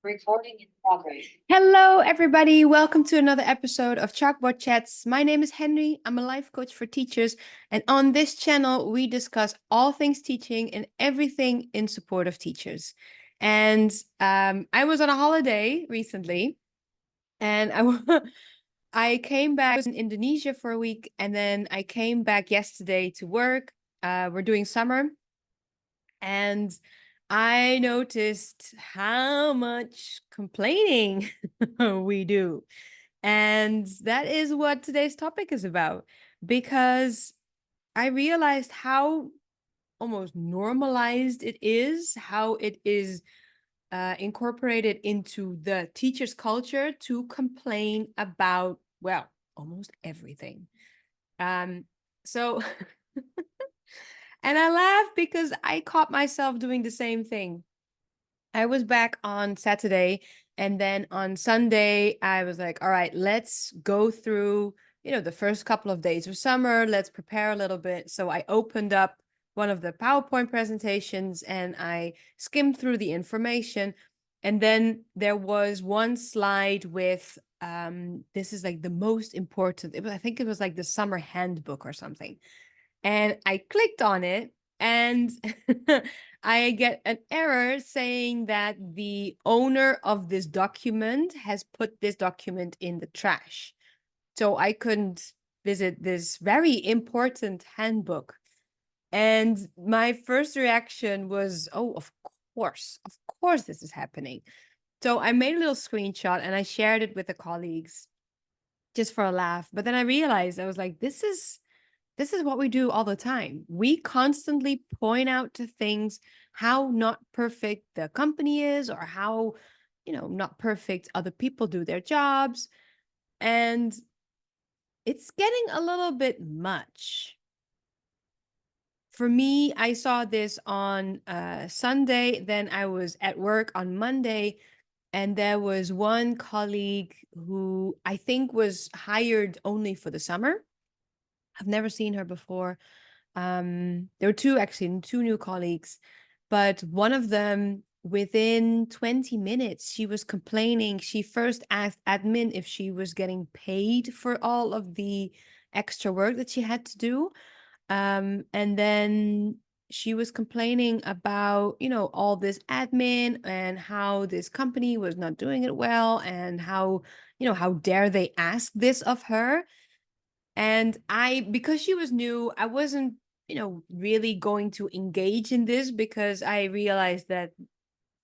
Recording in progress. Hello, everybody. Welcome to another episode of Chalkboard Chats. My name is Henry. I'm a life coach for teachers. And on this channel, we discuss all things teaching and everything in support of teachers. And I was on a holiday recently and I came back. I was in Indonesia for a week and then I came back yesterday to work. We're doing summer. And I noticed how much complaining we do. And that is what today's topic is about, because I realized how almost normalized it is, how it is incorporated into the teacher's culture to complain about, well, almost everything. Um, so And I laugh because I caught myself doing the same thing. I was back on Saturday, and then on Sunday, I was like, all right, let's go through, the first couple of days of summer. Let's prepare a little bit. So I opened up one of the PowerPoint presentations and I skimmed through the information. And then there was one slide with this is like the most important. I think it was like the summer handbook or something. And I clicked on it and I get an error saying that the owner of this document has put this document in the trash. So I couldn't visit this very important handbook. And my first reaction was, oh, of course this is happening. So I made a little screenshot and I shared it with the colleagues just for a laugh. But then I realized, I was like, this is what we do all the time. We constantly point out to things how not perfect the company is, or how, not perfect other people do their jobs. And it's getting a little bit much. For me, I saw this on Sunday. Then I was at work on Monday. And there was one colleague who I think was hired only for the summer. I've never seen her before. There were two new colleagues, but one of them, within 20 minutes, she was complaining. She first asked admin if she was getting paid for all of the extra work that she had to do. And then she was complaining about, all this admin and how this company was not doing it well, and how dare they ask this of her. And because she was new, I wasn't, really going to engage in this, because I realized that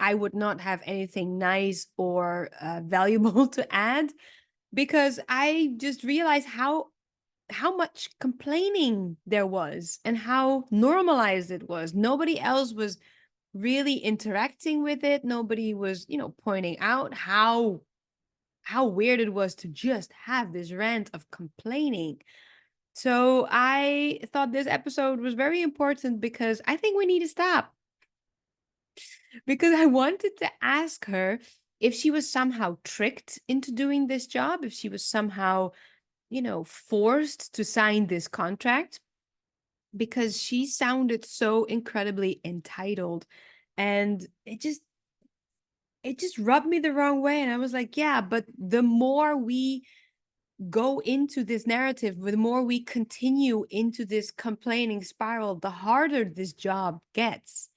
I would not have anything nice or valuable to add, because I just realized how much complaining there was and how normalized it was. Nobody else was really interacting with it. Nobody was, pointing out how weird it was to just have this rant of complaining. So I thought this episode was very important, because I think we need to stop. Because I wanted to ask her if she was somehow tricked into doing this job, if she was somehow, forced to sign this contract, because she sounded so incredibly entitled. And it just rubbed me the wrong way. And I was like, yeah, but the more we go into this narrative, the more we continue into this complaining spiral, the harder this job gets.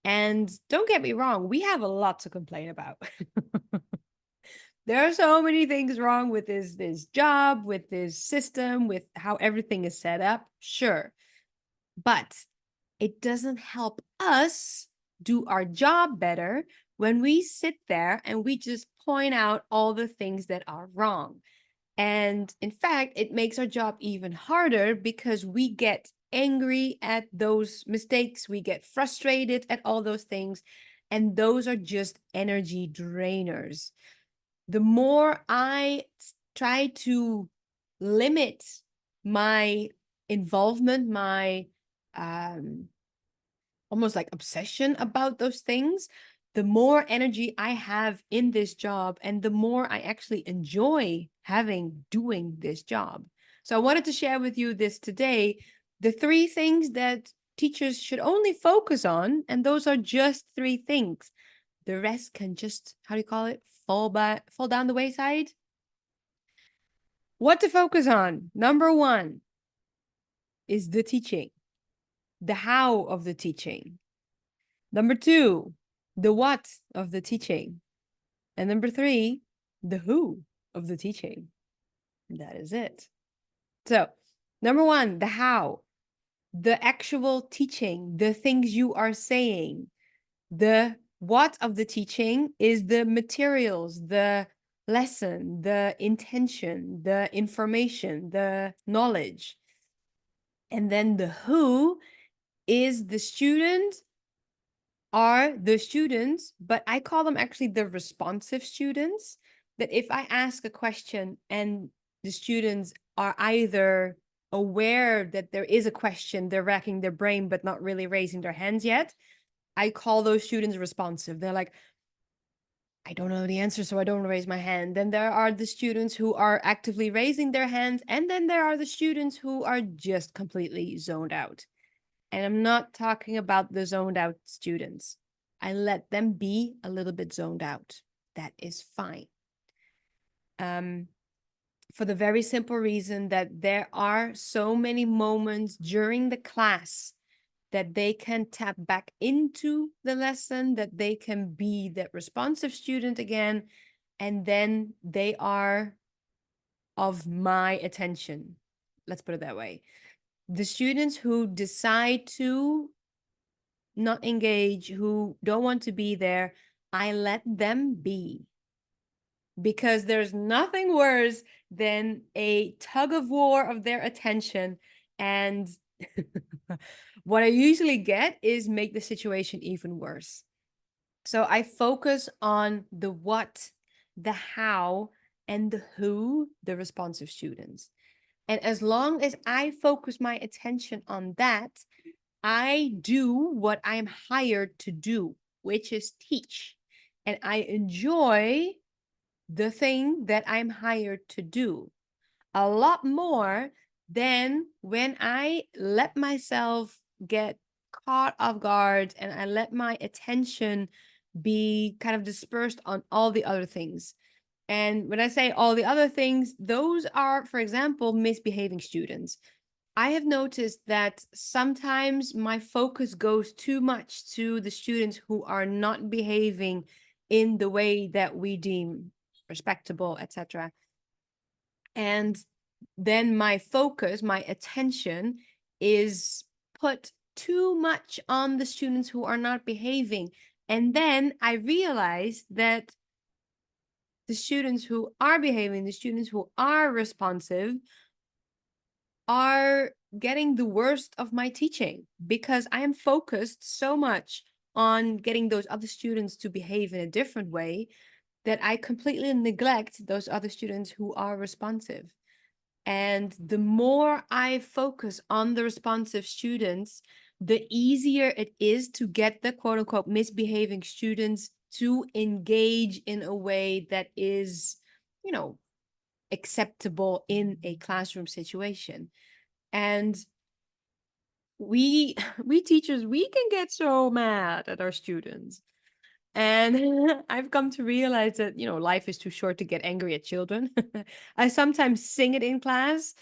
And don't get me wrong, we have a lot to complain about. There are so many things wrong with this job, with this system, with how everything is set up. Sure. But it doesn't help us do our job better when we sit there and we just point out all the things that are wrong. And in fact, it makes our job even harder, because we get angry at those mistakes. We get frustrated at all those things. And those are just energy drainers. The more I try to limit my involvement, my almost like obsession about those things, the more energy I have in this job and the more I actually enjoy doing this job. So I wanted to share with you this today, the 3 things that teachers should only focus on, and those are just 3 things. the rest can just, how do you call it? Fall down the wayside. What to focus on? Number one is the teaching, the how of the teaching. Number two, the what of the teaching. And number three, the who of the teaching. That is it. So, number one, the how, the actual teaching, the things you are saying. The what of the teaching is the materials, the lesson, the intention, the information, the knowledge. And then the who is the students, are the students, but I call them actually the responsive students. That if I ask a question and the students are either aware that there is a question, they're racking their brain, but not really raising their hands yet, I call those students responsive. They're like, I don't know the answer, so I don't raise my hand. Then there are the students who are actively raising their hands. And then there are the students who are just completely zoned out. And I'm not talking about the zoned out students. I let them be a little bit zoned out. That is fine. For the very simple reason that there are so many moments during the class that they can tap back into the lesson, that they can be that responsive student again, and then they are of my attention. Let's put it that way. The students who decide to not engage, who don't want to be there, I let them be. Because there's nothing worse than a tug of war of their attention. And what I usually get is make the situation even worse. So I focus on the what, the how, and the who, the responsive students. And as long as I focus my attention on that, I do what I'm hired to do, which is teach. And I enjoy the thing that I'm hired to do a lot more than when I let myself get caught off guard and I let my attention be kind of dispersed on all the other things. And when I say all the other things, those are, for example, misbehaving students. I have noticed that sometimes my focus goes too much to the students who are not behaving in the way that we deem respectable, etc. And then my focus, my attention is put too much on the students who are not behaving. And then I realize that the students who are behaving, the students who are responsive, are getting the worst of my teaching because I am focused so much on getting those other students to behave in a different way that I completely neglect those other students who are responsive. And the more I focus on the responsive students, the easier it is to get the quote unquote misbehaving students to engage in a way that is, acceptable in a classroom situation. And we teachers, we can get so mad at our students. And I've come to realize that, life is too short to get angry at children. I sometimes sing it in class.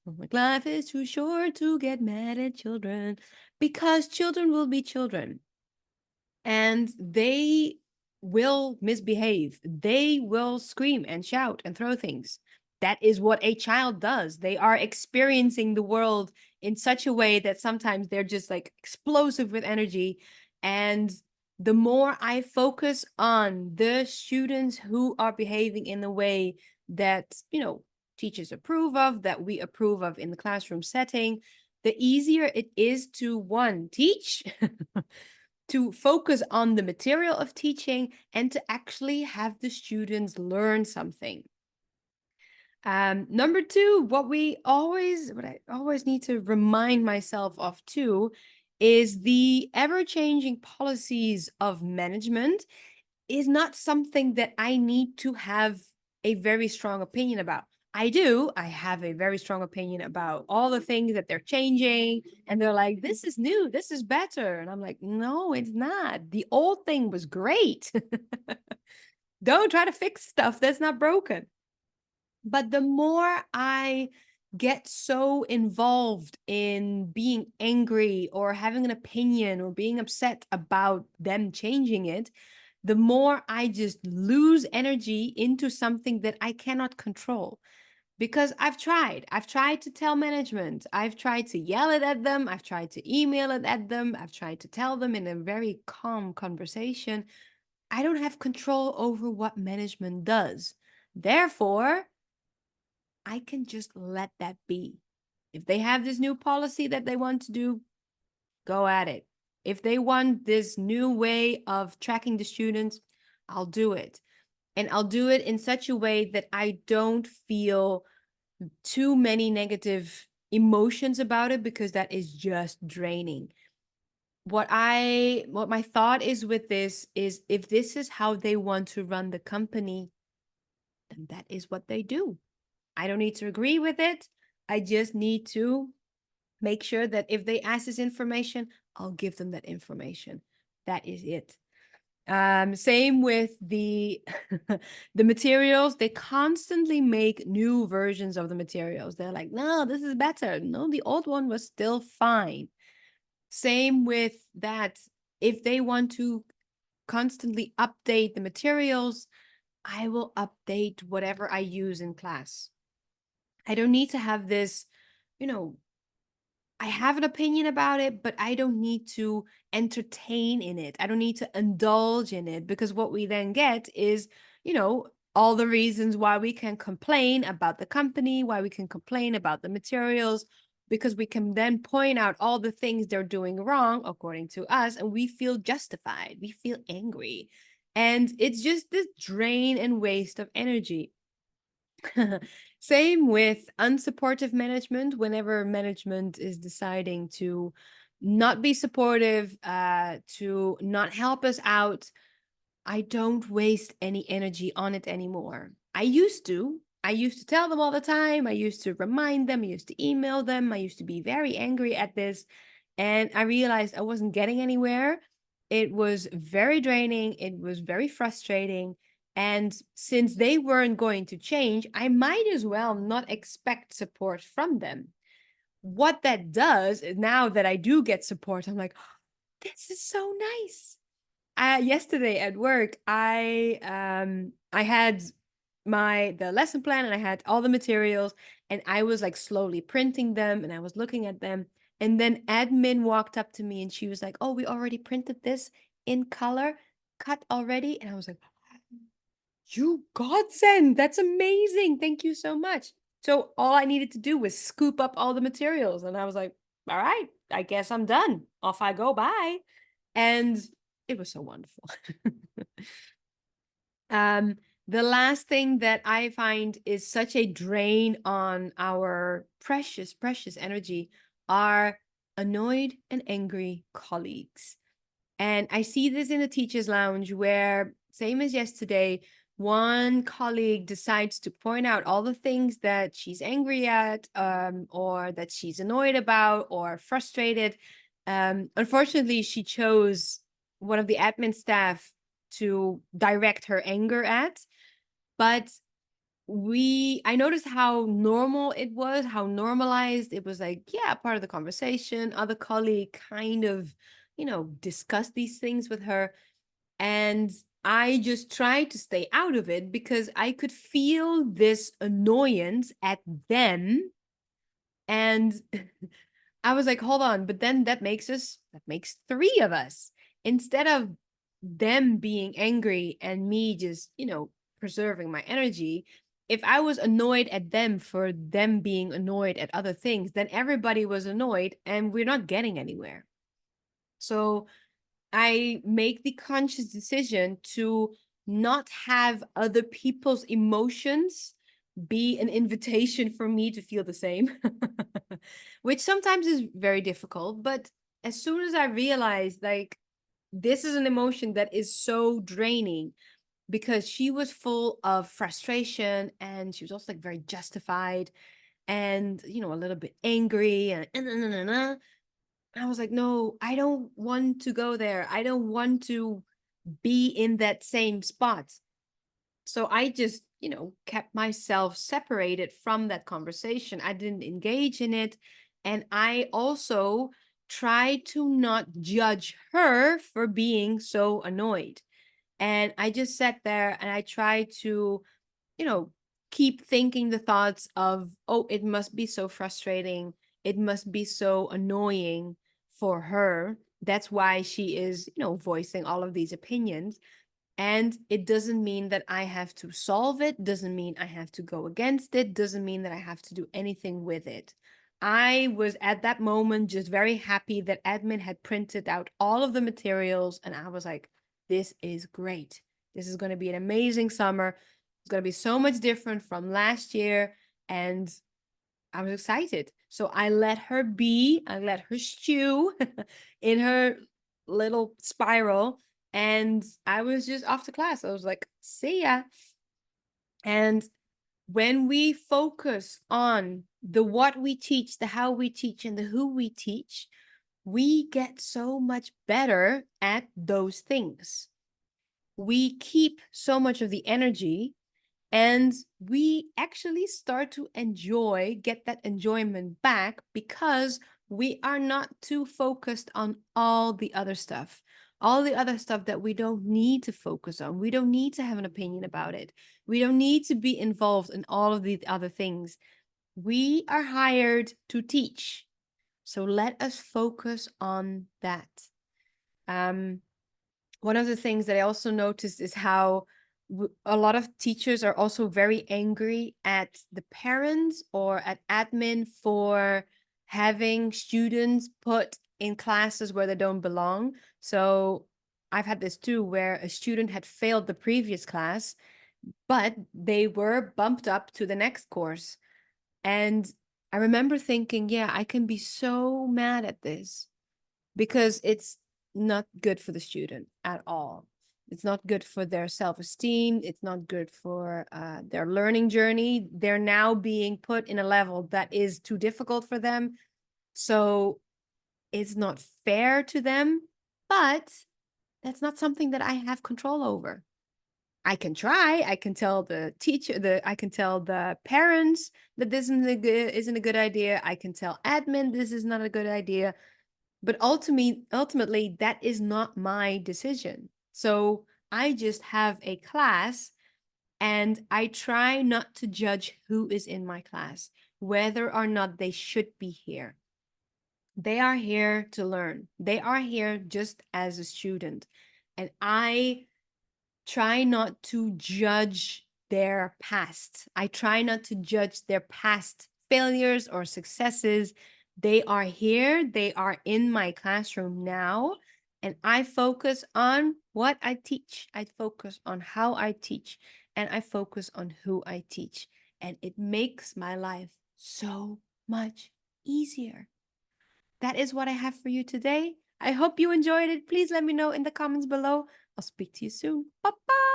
Like, life is too short to get mad at children, because children will be children and they will misbehave. They will scream and shout and throw things. That is what a child does. They are experiencing the world in such a way that sometimes they're just like explosive with energy. And the more I focus on the students who are behaving in a way that, teachers approve of, that we approve of in the classroom setting, the easier it is to, one, teach, to focus on the material of teaching, and to actually have the students learn something. Number two, what I always need to remind myself of too, is the ever-changing policies of management is not something that I need to have a very strong opinion about. I do. I have a very strong opinion about all the things that they're changing. And they're like, this is new. This is better. And I'm like, no, it's not. The old thing was great. Don't try to fix stuff that's not broken. But the more I get so involved in being angry or having an opinion or being upset about them changing it, the more I just lose energy into something that I cannot control. Because I've tried. I've tried to tell management. I've tried to yell it at them. I've tried to email it at them. I've tried to tell them in a very calm conversation. I don't have control over what management does. Therefore, I can just let that be. If they have this new policy that they want to do, go at it. If they want this new way of tracking the students, I'll do it. And I'll do it in such a way that I don't feel too many negative emotions about it, because that is just draining. What my thought is with this is, if this is how they want to run the company, then that is what they do. I don't need to agree with it. I just need to make sure that if they ask this information, I'll give them that information. That is it. Same with the the materials. They constantly make new versions of the materials. They're like, no, this is better. No, the old one was still fine. Same with that. If they want to constantly update the materials, I will update whatever I use in class. I don't need to have this, you know, I have an opinion about it, but I don't need to entertain in it. I don't need to indulge in it, because what we then get is, all the reasons why we can complain about the company, why we can complain about the materials, because we can then point out all the things they're doing wrong, according to us, and we feel justified. We feel angry. And it's just this drain and waste of energy. Same with unsupportive management. Whenever management is deciding to not be supportive, to not help us out, I don't waste any energy on it anymore. I used to. I used to tell them all the time. I used to remind them. I used to email them. I used to be very angry at this. And I realized I wasn't getting anywhere. It was very draining. It was very frustrating. And since they weren't going to change, I might as well not expect support from them. What that does is, now that I do get support, I'm like, oh, this is so nice. Yesterday at work, I had the lesson plan, and I had all the materials, and I was like slowly printing them, and I was looking at them. And then admin walked up to me and she was like, oh, we already printed this in color, cut already. And I was like, you godsend. That's amazing. Thank you so much. So all I needed to do was scoop up all the materials. And I was like, all right, I guess I'm done. Off I go. Bye. And it was so wonderful. The last thing that I find is such a drain on our precious, precious energy are annoyed and angry colleagues. And I see this in the teachers' lounge, where, same as yesterday, one colleague decides to point out all the things that she's angry at, or that she's annoyed about or frustrated. Unfortunately, she chose one of the admin staff to direct her anger at. But I noticed how normal it was, how normalized it was. Like, yeah, part of the conversation. Other colleague kind of, discussed these things with her. And I just tried to stay out of it, because I could feel this annoyance at them. And I was like, hold on, but then that makes three of us. Instead of them being angry and me just, preserving my energy, if I was annoyed at them for them being annoyed at other things, then everybody was annoyed and we're not getting anywhere. So I make the conscious decision to not have other people's emotions be an invitation for me to feel the same, which sometimes is very difficult. But as soon as I realized, like, this is an emotion that is so draining, because she was full of frustration, and she was also like very justified and, a little bit angry and I was like, no, I don't want to go there. I don't want to be in that same spot. So I just, kept myself separated from that conversation. I didn't engage in it. And I also tried to not judge her for being so annoyed. And I just sat there and I tried to, you know, keep thinking the thoughts of, oh, it must be so frustrating. It must be so annoying for her. That's why she is, voicing all of these opinions. And it doesn't mean that I have to solve it, doesn't mean I have to go against it, doesn't mean that I have to do anything with it. I was at that moment just very happy that admin had printed out all of the materials, and I was like, this is great. This is going to be an amazing summer. It's going to be so much different from last year. And I was excited. So I let her be, I let her stew in her little spiral. And I was just off to class. I was like, see ya. And when we focus on the what we teach, the how we teach, and the who we teach, we get so much better at those things. We keep so much of the energy, and we actually start to get that enjoyment back, because we are not too focused on all the other stuff. All the other stuff that we don't need to focus on. We don't need to have an opinion about it. We don't need to be involved in all of the other things. We are hired to teach. So let us focus on that. Um, One of the things that I also noticed is how a lot of teachers are also very angry at the parents or at admin for having students put in classes where they don't belong. So I've had this too, where a student had failed the previous class, but they were bumped up to the next course. And I remember thinking, yeah, I can be so mad at this, because it's not good for the student at all. It's not good for their self-esteem. It's not good for their learning journey. They're now being put in a level that is too difficult for them. So it's not fair to them, but that's not something that I have control over. I can try. I can tell the teacher, I can tell the parents that this isn't a good idea. I can tell admin this is not a good idea. But ultimately, that is not my decision. So I just have a class, and I try not to judge who is in my class, whether or not they should be here. They are here to learn. They are here just as a student. And I try not to judge their past. I try not to judge their past failures or successes. They are here, they are in my classroom now, and I focus on what I teach. I focus on how I teach, and I focus on who I teach. And it makes my life so much easier. That is what I have for you today. I hope you enjoyed it. Please let me know in the comments below. I'll speak to you soon. Bye bye.